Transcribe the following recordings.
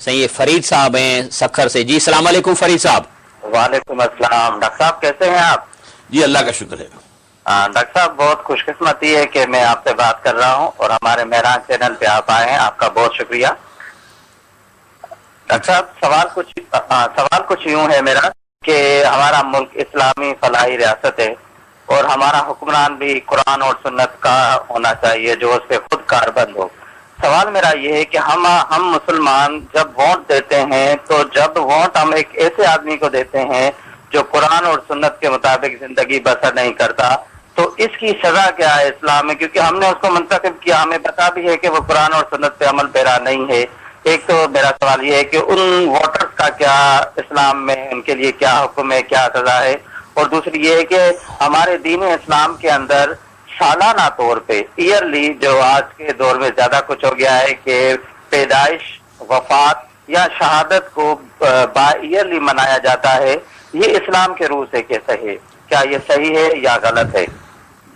صحیح فرید صاحب ہیں سکھر سے. جی السلام علیکم فرید صاحب. وعلیکم السلام. ڈاکٹر صاحب کیسے ہیں آپ؟ جی اللہ کا شکر ہے. ڈاکٹر صاحب بہت خوش قسمتی ہے کہ میں آپ سے بات کر رہا ہوں اور ہمارے مہران چینل پہ آپ آئے ہیں. آپ کا بہت شکریہ. ڈاکٹر صاحب سوال کچھ یوں ہے میرا کہ ہمارا ملک اسلامی فلاحی ریاست ہے اور ہمارا حکمران بھی قرآن اور سنت کا ہونا چاہیے جو اس پہ خود کاربند ہو. سوال میرا یہ ہے کہ ہم مسلمان جب ووٹ دیتے ہیں تو جب ووٹ ہم ایک ایسے آدمی کو دیتے ہیں جو قرآن اور سنت کے مطابق زندگی بسر نہیں کرتا تو اس کی سزا کیا ہے اسلام میں؟ کیونکہ ہم نے اس کو منتخب کیا, ہمیں پتا بھی ہے کہ وہ قرآن اور سنت پہ عمل پیرا نہیں ہے. ایک تو میرا سوال یہ ہے کہ ان ووٹرز کا کیا اسلام میں ان کے لیے کیا حکم ہے, کیا سزا ہے؟ اور دوسری یہ ہے کہ ہمارے دین اسلام کے اندر سالانہ طور پہ ایئرلی جو آج کے دور میں زیادہ کچھ ہو گیا ہے کہ پیدائش, وفات یا شہادت کو با ایئرلی منایا جاتا ہے, یہ اسلام کے روح سے کیسا ہے؟ کیا یہ صحیح ہے یا غلط ہے؟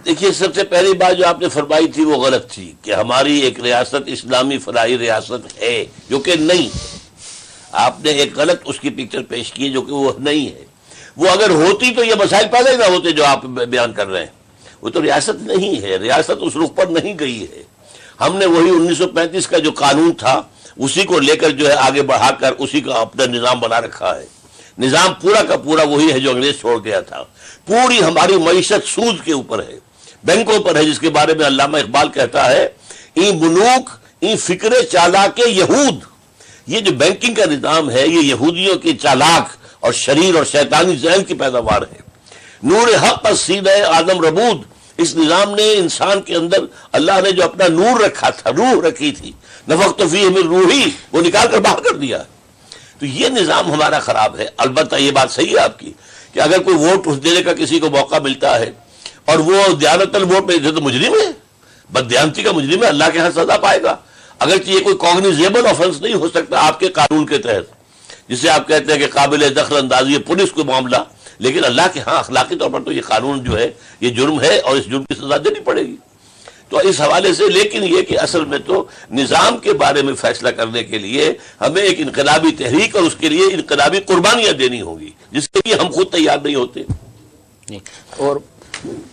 دیکھیے سب سے پہلی بات جو آپ نے فرمائی تھی وہ غلط تھی کہ ہماری ایک ریاست اسلامی فلاحی ریاست ہے جو کہ نہیں. آپ نے ایک غلط اس کی پکچر پیش کی جو کہ وہ نہیں ہے. وہ اگر ہوتی تو یہ مسائل پیدا ہی نہ ہوتے جو آپ بیان کر رہے ہیں. وہ تو ریاست نہیں ہے, ریاست اس رخ پر نہیں گئی ہے. ہم نے وہی 1935 کا جو قانون تھا اسی کو لے کر جو ہے آگے بڑھا کر اسی کا اپنا نظام بنا رکھا ہے. نظام پورا کا پورا وہی ہے جو انگریز چھوڑ گیا تھا. پوری ہماری معیشت سود کے اوپر ہے, بینکوں پر ہے, جس کے بارے میں علامہ اقبال کہتا ہے این ملوک این فکر چالاک یہود. یہ جو بینکنگ کا نظام ہے یہ یہودیوں کی چالاک اور شریر اور شیطانی ذہن کی پیداوار ہے. نور حق پر سینہ آدم ربود, اس نظام نے انسان کے اندر اللہ نے جو اپنا نور رکھا تھا, روح رکھی تھی, نفخت فیہ من روحی, وہ نکال کر باہر کر دیا. تو یہ نظام ہمارا خراب ہے. البتہ یہ بات صحیح ہے آپ کی کہ اگر کوئی ووٹ دینے کا کسی کو موقع ملتا ہے اور وہ دیانت ووٹ میں تو مجرم ہے, بددیانتی کا مجرم ہے, اللہ کے ہاں سزا پائے گا. اگرچہ یہ کوئی کاگنیزیبل آفنس نہیں ہو سکتا آپ کے قانون کے تحت, جسے آپ کہتے ہیں کہ قابل دخل اندازی پولیس کو معاملہ, لیکن اللہ کے ہاں اخلاقی طور پر تو یہ قانون جو ہے یہ جرم ہے اور اس جرم کی سزا دینی پڑے گی. تو اس حوالے سے لیکن یہ کہ اصل میں تو نظام کے بارے میں فیصلہ کرنے کے لیے ہمیں ایک انقلابی تحریک اور اس کے لیے انقلابی قربانیاں دینی ہوگی جس کے لیے ہم خود تیار نہیں ہوتے. اور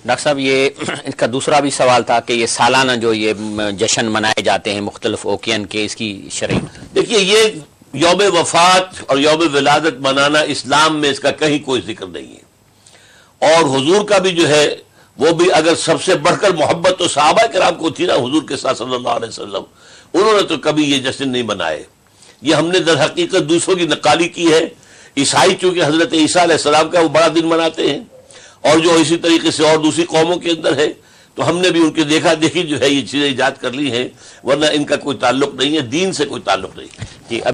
ڈاکٹر صاحب یہ اس کا دوسرا بھی سوال تھا کہ یہ سالانہ جو یہ جشن منائے جاتے ہیں مختلف اوکین کے, اس کی شرعی؟ دیکھیے یہ یوم وفات اور یوم ولادت منانا اسلام میں اس کا کہیں کوئی ذکر نہیں ہے. اور حضور کا بھی جو ہے وہ بھی اگر سب سے بڑھ کر محبت تو صحابہ کرام کو تھی نا حضور کے ساتھ صلی اللہ علیہ وسلم, انہوں نے تو کبھی یہ جشن نہیں منائے. یہ ہم نے در حقیقت دوسروں کی نقالی کی ہے. عیسائی چونکہ حضرت عیسیٰ علیہ السلام کا وہ بڑا دن مناتے ہیں اور جو اسی طریقے سے اور دوسری قوموں کے اندر ہے, تو ہم نے بھی ان کے دیکھا دیکھی جو ہے یہ چیزیں ایجاد کر لی ہیں, ورنہ ان کا کوئی تعلق نہیں ہے, دین سے کوئی تعلق نہیں. جی